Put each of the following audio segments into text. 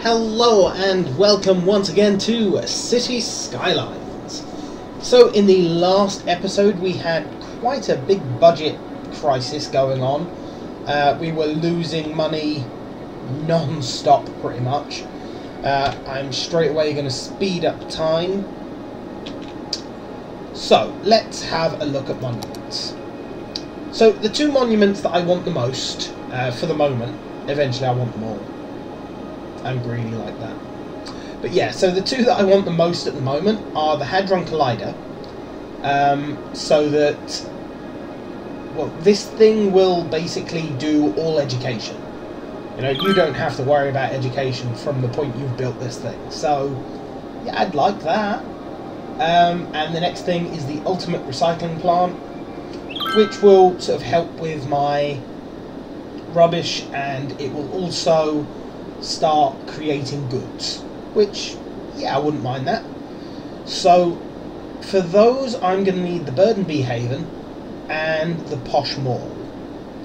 Hello and welcome once again to City Skylines. So in the last episode we had quite a big budget crisis going on. We were losing money non-stop pretty much. I'm straight away going to speed up time. So let's have a look at monuments. So the two monuments that I want the most for the moment, eventually I want them all. I'm greedy like that. But yeah, so the two that I want the most at the moment are the Hadron Collider. So that, well, this thing will basically do all education. You know, you don't have to worry about education from the point you've built this thing. So, yeah, I'd like that. And the next thing is the Ultimate Recycling Plant, which will sort of help with my rubbish, and it will also start creating goods, which, yeah, I wouldn't mind that. So for those I'm going to need the Bird and Bee Haven and the Posh Mall.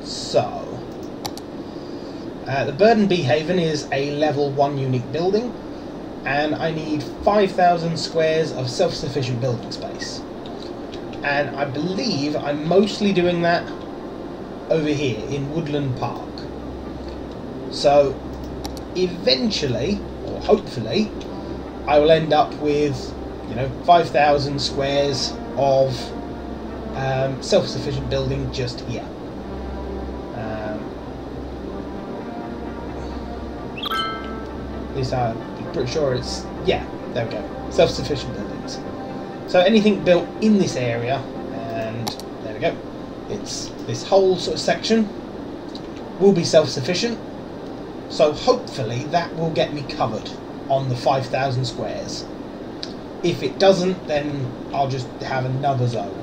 So the Bird and Bee Haven is a level 1 unique building, and I need 5,000 squares of self-sufficient building space, and I believe I'm mostly doing that over here in Woodland Park. So eventually, or hopefully, I will end up with, you know, 5,000 squares of self-sufficient building just here. At least I'm pretty sure it's, yeah, there we go, self-sufficient buildings. So anything built in this area, and there we go, it's this whole sort of section will be self-sufficient. So hopefully that will get me covered on the 5,000 squares. If it doesn't, then I'll just have another zone.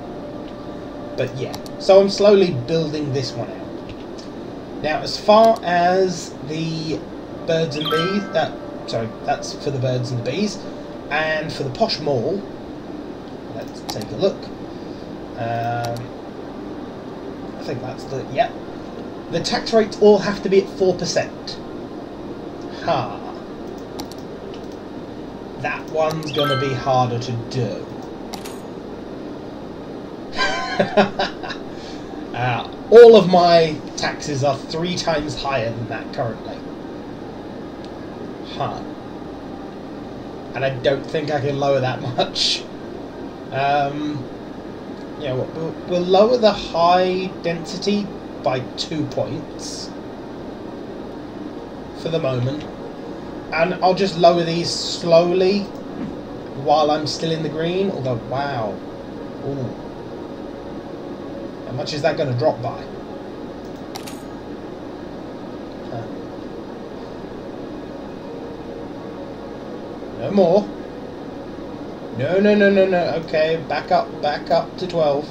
But yeah, so I'm slowly building this one out. Now, as far as the birds and bees, sorry, that's for the birds and the bees. And for the Posh Mall, let's take a look. I think that's the, yeah. The tax rates all have to be at 4%. That one's going to be harder to do. All of my taxes are 3 times higher than that currently. And I don't think I can lower that much. You know, we'll lower the high density by 2 points for the moment. And I'll just lower these slowly while I'm still in the green. Although, wow. Ooh. How much is that going to drop by? No more. No, no, no, no, no. Okay, back up to 12.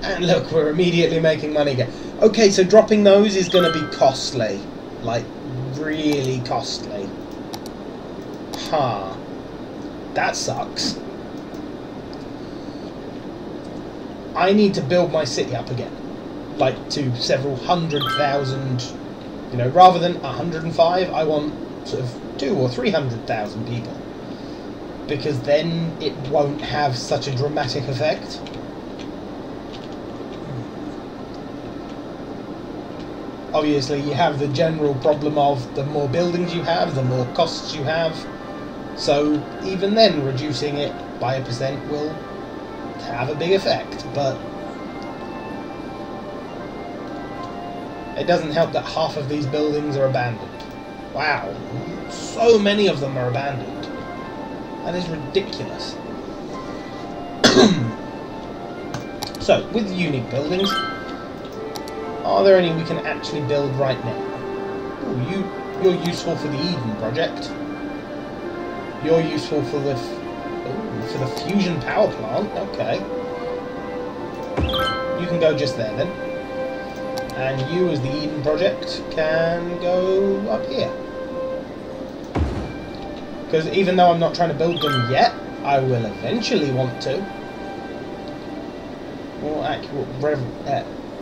And look, we're immediately making money again. Okay, so dropping those is going to be costly. Like, really costly. That sucks. I need to build my city up again. Like, to several 100,000, you know, rather than 105, I want sort of 200,000 or 300,000 people. Because then it won't have such a dramatic effect. Obviously, you have the general problem of the more buildings you have, the more costs you have. So even then, reducing it by 1% will have a big effect. But it doesn't help that half of these buildings are abandoned. Wow, so many of them are abandoned. That is ridiculous. So, with unique buildings, are there any we can actually build right now? Ooh, you're useful for the Eden project. You're useful for the fusion power plant. Okay. You can go just there then. And you, as the Eden project, can go up here. Because even though I'm not trying to build them yet, I will eventually want to.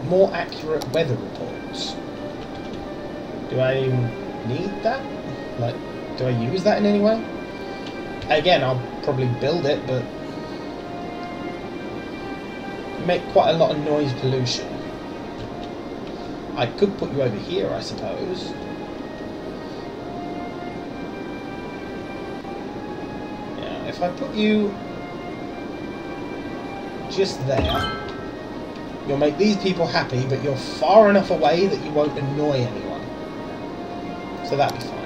More accurate weather reports. Do I even need that? Like, do I use that in any way? Again, I'll probably build it, but you make quite a lot of noise pollution. I could put you over here, I suppose. Yeah, if I put you just there, you'll make these people happy, but you're far enough away that you won't annoy anyone. So that'd be fine.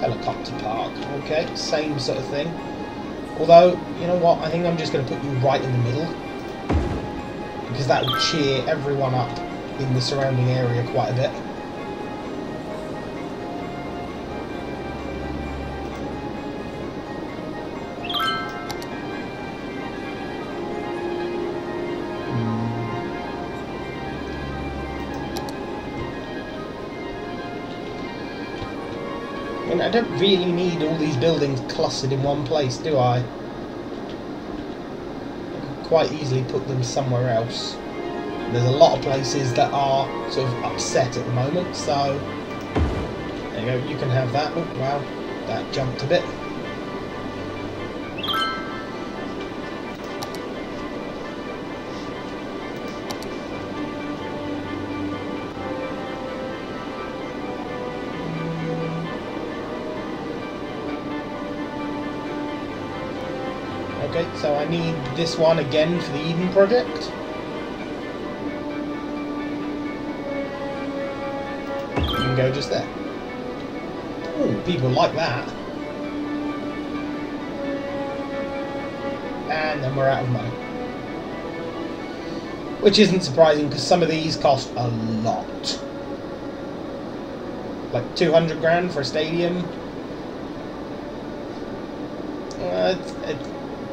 Helicopter park. Okay, same sort of thing. Although, you know what? I think I'm just going to put you right in the middle. Because that will cheer everyone up in the surrounding area quite a bit. I don't really need all these buildings clustered in one place, do I? I could quite easily put them somewhere else. There's a lot of places that are sort of upset at the moment, so there you go, you can have that. Oh, wow, that jumped a bit. Okay, so I need this one again for the Eden project. You can go just there. Ooh, people like that. And then we're out of money. Which isn't surprising, because some of these cost a lot. Like 200 grand for a stadium. It's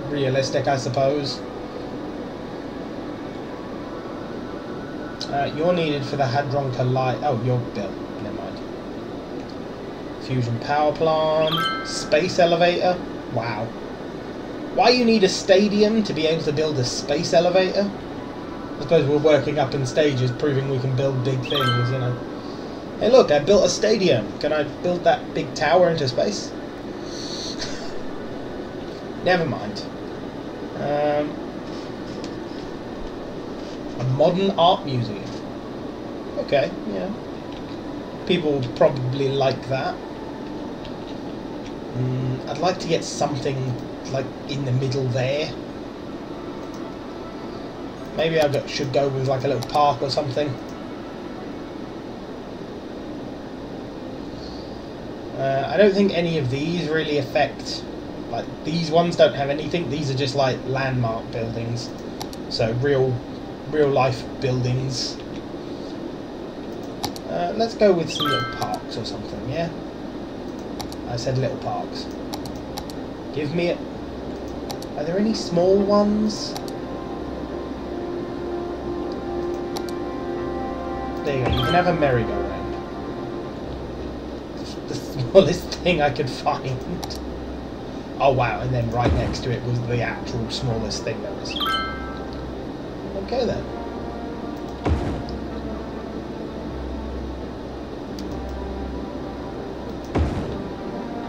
realistic, I suppose. You're needed for the Hadron Collider. Oh, you're built. Never mind. Fusion power plant. Space elevator. Wow. Why you need a stadium to be able to build a space elevator? I suppose we're working up in stages, proving we can build big things, you know. Hey look, I built a stadium. Can I build that big tower into space? Never mind. A modern art museum. Okay, yeah. People would probably like that. I'd like to get something like in the middle there. Maybe I should go with like a little park or something. I don't think any of these really affect. Like, these ones don't have anything. These are just like landmark buildings. So real life buildings. Let's go with some little parks or something, yeah? I said little parks. Give me it. Are there any small ones? There you go, you can have a merry-go-round. The smallest thing I could find. Oh wow, and then right next to it was the actual smallest thing there was. Okay then.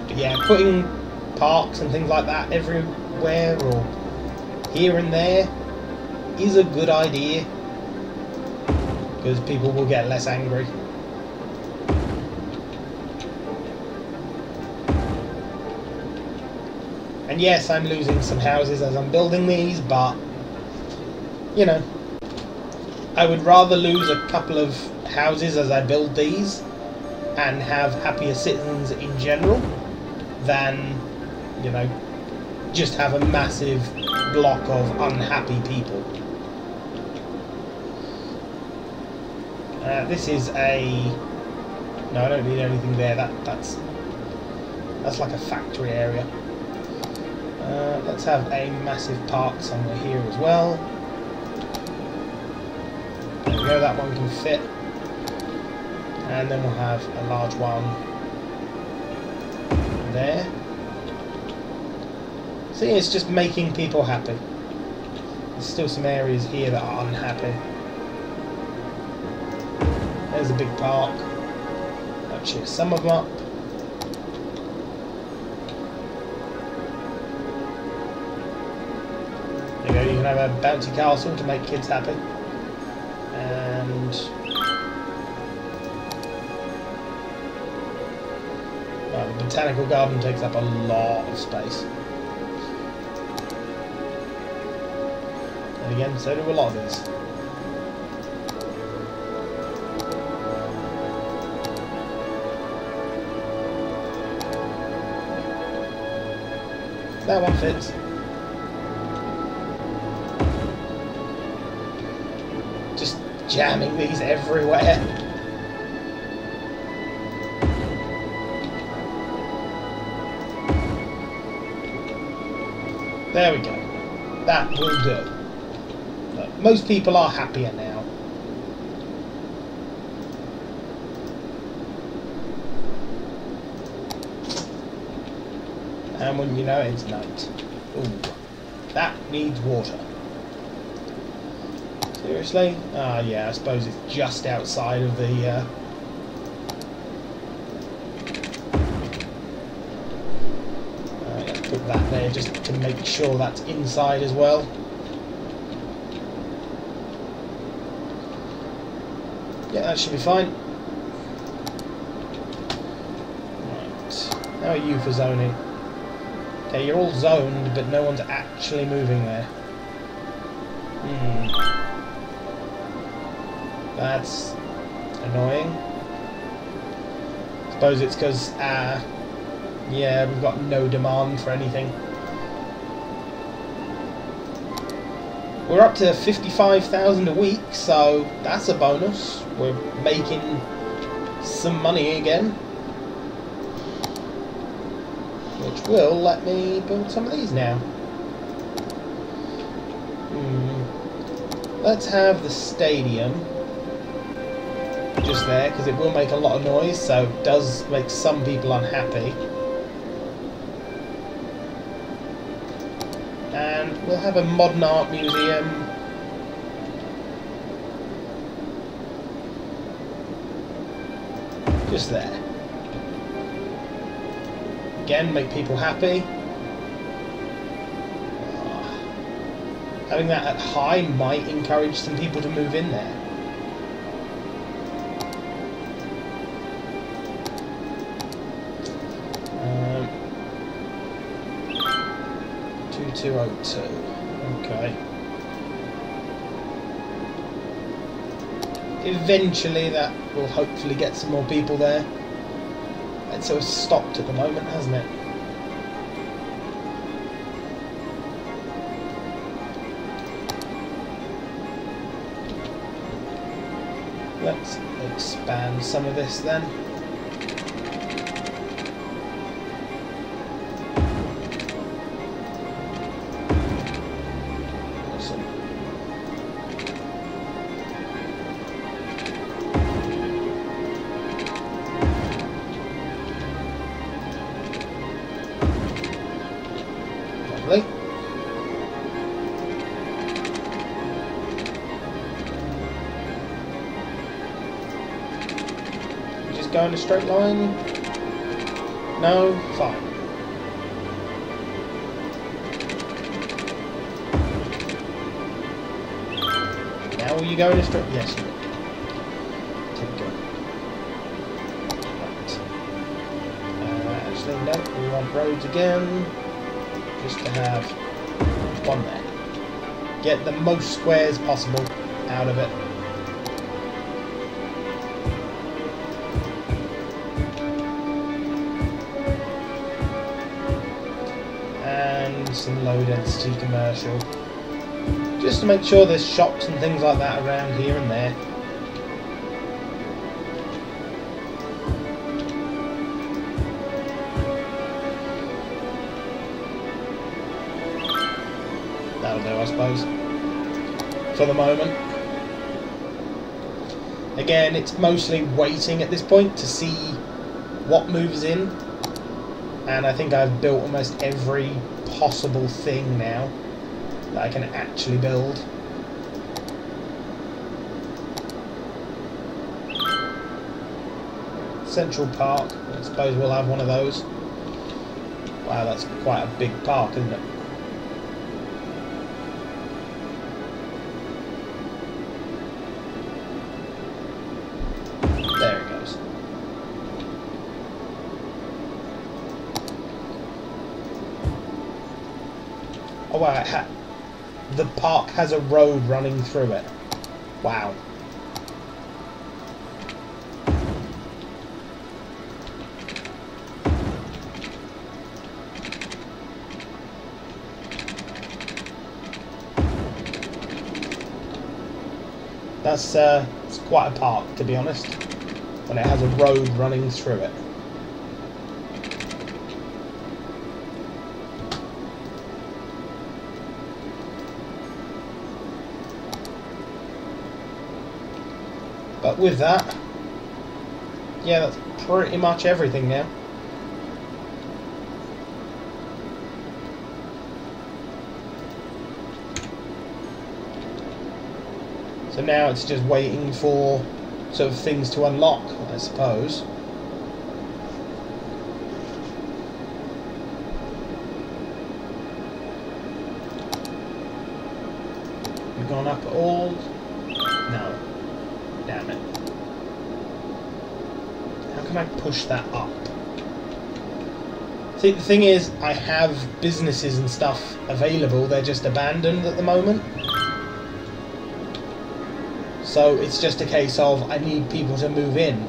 But yeah, putting parks and things like that everywhere or here and there is a good idea. Because people will get less angry. And yes, I'm losing some houses as I'm building these, but, you know, I would rather lose a couple of houses as I build these and have happier citizens in general than, you know, just have a massive block of unhappy people. This is a... No, I don't need anything there. That's like a factory area. Let's have a massive park somewhere here as well. There we go, that one can fit. And then we'll have a large one there. See, it's just making people happy. There's still some areas here that are unhappy. There's a big park. I'll cheer some of them up. There you go, you can have a bouncy castle to make kids happy. And well, the botanical garden takes up a lot of space. And again, so do a lot of these. That one fits. Just jamming these everywhere. There we go. That will do. Look, most people are happier now. And when you know it, it's night. Ooh, that needs water. Seriously? Ah, yeah, I suppose it's just outside of the... put that there just to make sure that's inside as well. Yeah, that should be fine. Right. How are you for zoning? Okay, you're all zoned, but no one's actually moving there. That's annoying. I suppose it's because, yeah, we've got no demand for anything. We're up to 55,000 a week, so that's a bonus. We're making some money again. Which will let me build some of these now. Let's have the stadium just there, because it will make a lot of noise, so it does make some people unhappy. And we'll have a modern art museum. Just there. Again, make people happy. Having that at high might encourage some people to move in there. 2202. Okay. Eventually that will hopefully get some more people there. It's sort of stopped at the moment, hasn't it? Let's expand some of this then. Awesome. Lovely. Go in a straight line? No? Fine. Now will you go in a straight... Yes, you will. Keep going. Right. Actually, no, we want roads again. Just to have one there. Get the most squares possible out of it. Some low density commercial, just to make sure there's shops and things like that around here and there. That'll do, I suppose, for the moment. Again, it's mostly waiting at this point to see what moves in, and I think I've built almost every possible thing now that I can actually build. Central Park. I suppose we'll have one of those. Wow, that's quite a big park, isn't it? There it goes. Oh wow, the park has a road running through it. Wow. It's quite a park, to be honest, when it has a road running through it. But with that, yeah, that's pretty much everything now. So now it's just waiting for sort of things to unlock, I suppose. We've gone up at all? No. Damn it. How can I push that up? See, the thing is, I have businesses and stuff available, they're just abandoned at the moment. So it's just a case of I need people to move in,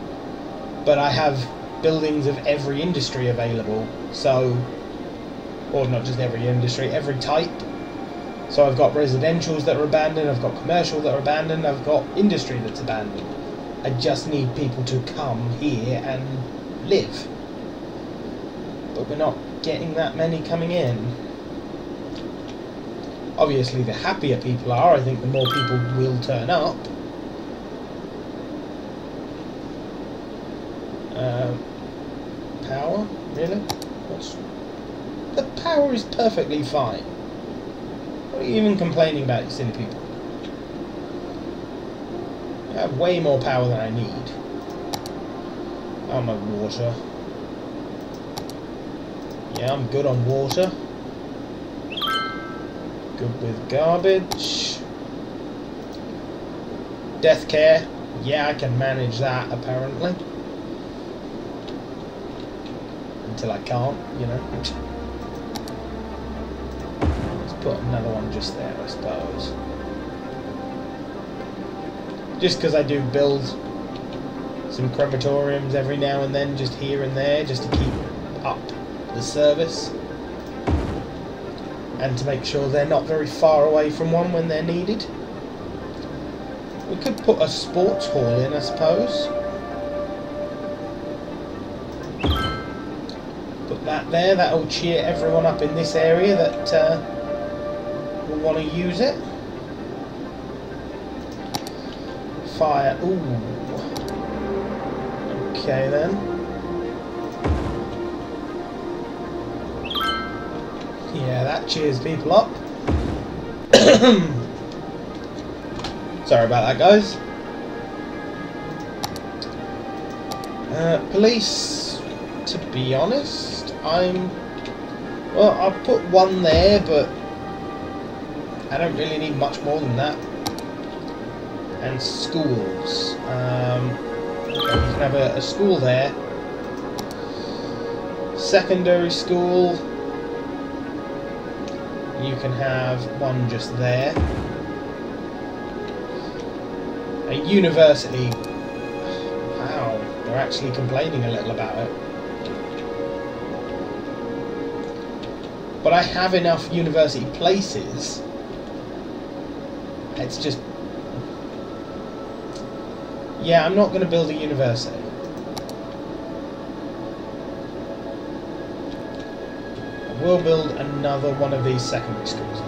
but I have buildings of every industry available, so, or not just every industry, every type. So I've got residentials that are abandoned, I've got commercial that are abandoned, I've got industry that's abandoned. I just need people to come here and live. But we're not getting that many coming in. Obviously the happier people are, I think the more people will turn up. Power? Really? The power is perfectly fine. What are you even complaining about, you silly people? I have way more power than I need. Oh, my water. Yeah, I'm good on water. Good with garbage. Death care. Yeah, I can manage that, apparently. Until I can't, you know. Let's put another one just there, I suppose. Just because I do build some crematoriums every now and then, just here and there, just to keep up the service. And to make sure they're not very far away from one when they're needed. We could put a sports hall in, I suppose. Put that there, that'll cheer everyone up in this area that will want to use it. Fire, ooh. Okay then. Yeah, that cheers people up. Sorry about that, guys. Police, to be honest, well, I'll put one there, but I don't really need much more than that. And schools. Okay, we can have a school there. Secondary school. You can have one just there. A university. Wow, they're actually complaining a little about it. But I have enough university places. It's just... Yeah, I'm not going to build a university. I will build another one of these secondary schools.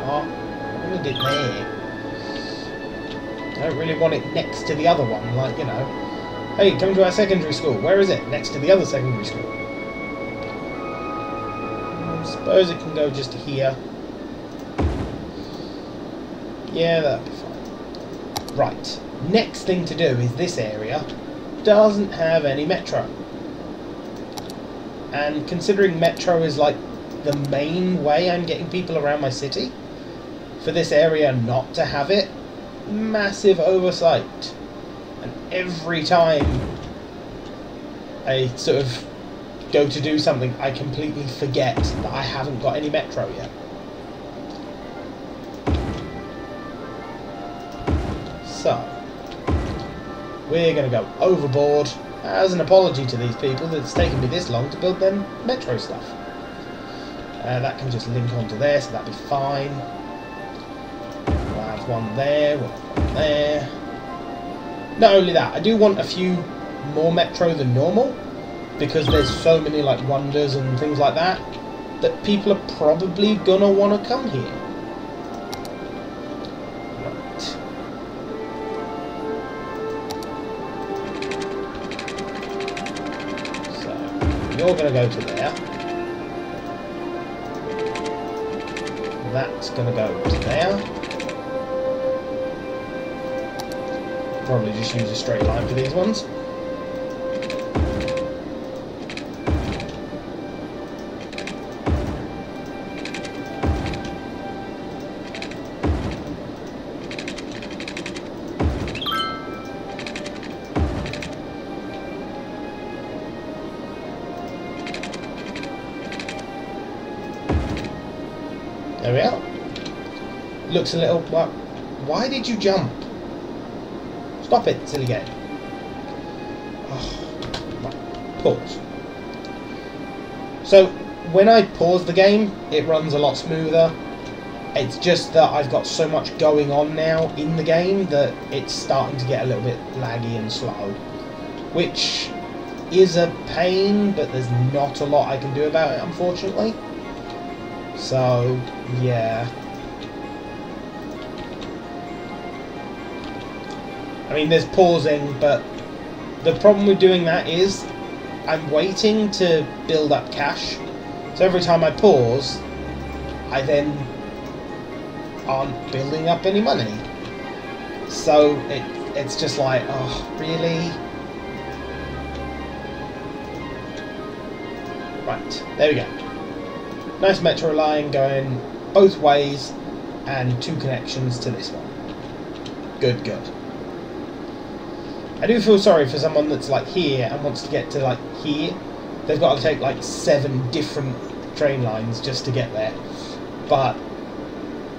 Oh, I wanted it there. I don't really want it next to the other one, like, you know. Hey, come to our secondary school. Where is it? Next to the other secondary school. I suppose it can go just here. Yeah, that'd be fine. Right, next thing to do is this area doesn't have any metro. And considering metro is like the main way I'm getting people around my city, for this area not to have it, massive oversight. And every time I sort of go to do something, I completely forget that I haven't got any metro yet. So, we're going to go overboard as an apology to these people that it's taken me this long to build them metro stuff. That can just link onto there, so that'll be fine. We'll have one there, we'll have one there. Not only that, I do want a few more metro than normal, because there's so many like wonders and things like that, that people are probably going to want to come here. You're going to go to there. That's going to go to there. Probably just use a straight line for these ones. There we are. Looks a little... Well, why did you jump? Stop it, silly game. Oh, right. Pause. So, when I pause the game, it runs a lot smoother. It's just that I've got so much going on now in the game that it's starting to get a little bit laggy and slow. Which is a pain, but there's not a lot I can do about it, unfortunately. So, yeah. I mean, there's pausing, but the problem with doing that is I'm waiting to build up cash. So every time I pause, I then aren't building up any money. So it's just like, oh, really? Right, there we go. Nice metro line going both ways and 2 connections to this one. Good, good. I do feel sorry for someone that's like here and wants to get to like here. They've got to take like 7 different train lines just to get there. But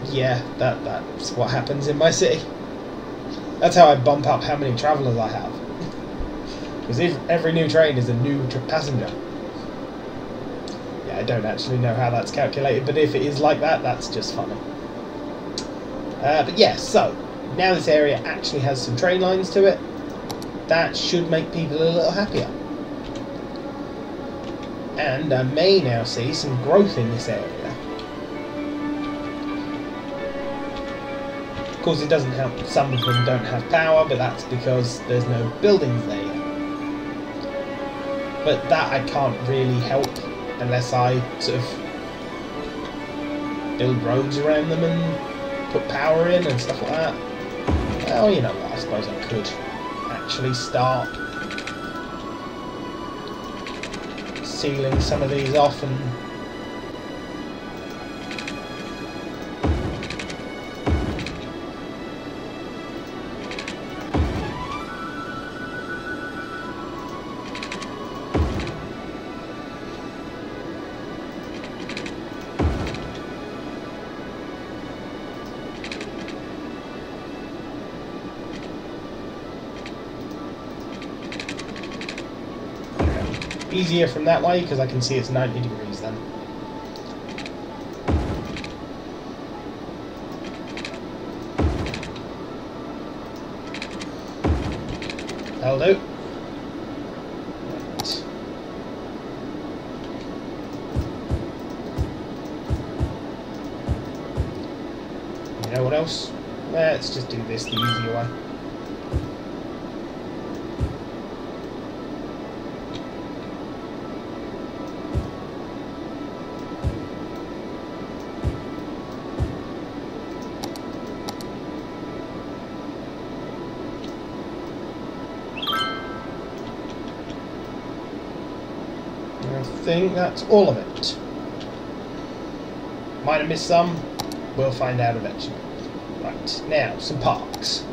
yeah, that's what happens in my city. That's how I bump up how many travellers I have. Because every new train is a new passenger. I don't actually know how that's calculated, but if it is like that, that's just funny. But yeah, so now this area actually has some train lines to it. That should make people a little happier. And I may now see some growth in this area. Of course, it doesn't help. Some of them don't have power, but that's because there's no buildings there yet. But that I can't really help unless I sort of build roads around them and put power in and stuff like that. Well, you know what, I suppose I could actually start sealing some of these off and easier from that way because I can see it's 90 degrees then. That'll do. Right. You know what else? Let's just do this the easier way. I think that's all of it. Might have missed some. We'll find out eventually. Right, now, some parks.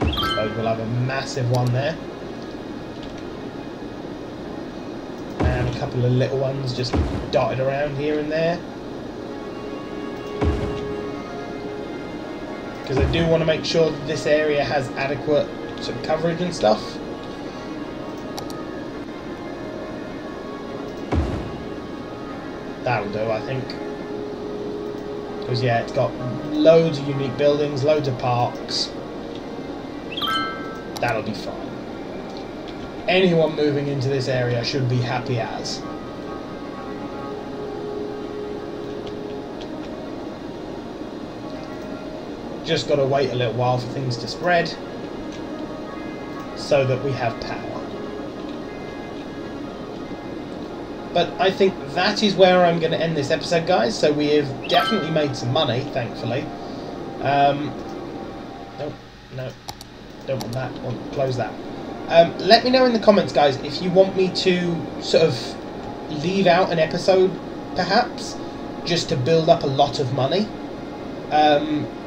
Suppose we'll have a massive one there. And a couple of little ones just dotted around here and there. Because I do want to make sure that this area has adequate sort of coverage and stuff. That'll do, I think. Because yeah, it's got loads of unique buildings, loads of parks. That'll be fine. Anyone moving into this area should be happy as. Just got to wait a little while for things to spread so that we have power. But I think that is where I'm going to end this episode, guys. So we have definitely made some money, thankfully. Nope, no, don't want that. Want to close that. Let me know in the comments, guys, if you want me to sort of leave out an episode, perhaps, just to build up a lot of money.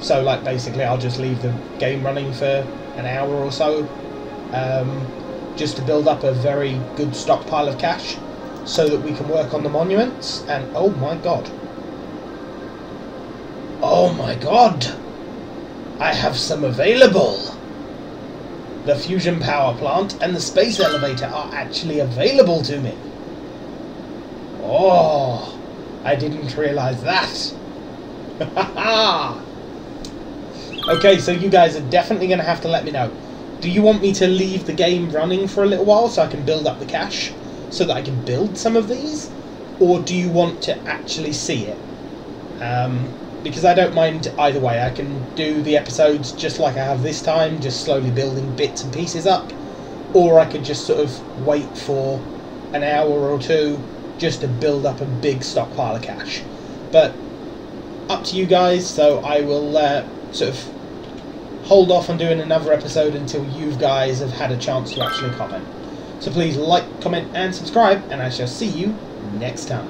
So, like, basically, I'll just leave the game running for an hour or so, just to build up a very good stockpile of cash, so that we can work on the monuments. And oh my god, I have some available. The fusion power plant and the space elevator are actually available to me. Oh, I didn't realize that. Okay, so you guys are definitely going to have to let me know. Do you want me to leave the game running for a little while so I can build up the cash, so that I can build some of these? Or do you want to actually see it? Because I don't mind either way. I can do the episodes just like I have this time, just slowly building bits and pieces up. Or I could just sort of wait for an hour or two just to build up a big stockpile of cash. But up to you guys, so I will sort of hold off on doing another episode until you guys have had a chance to actually comment. So please like, comment and subscribe, and I shall see you next time.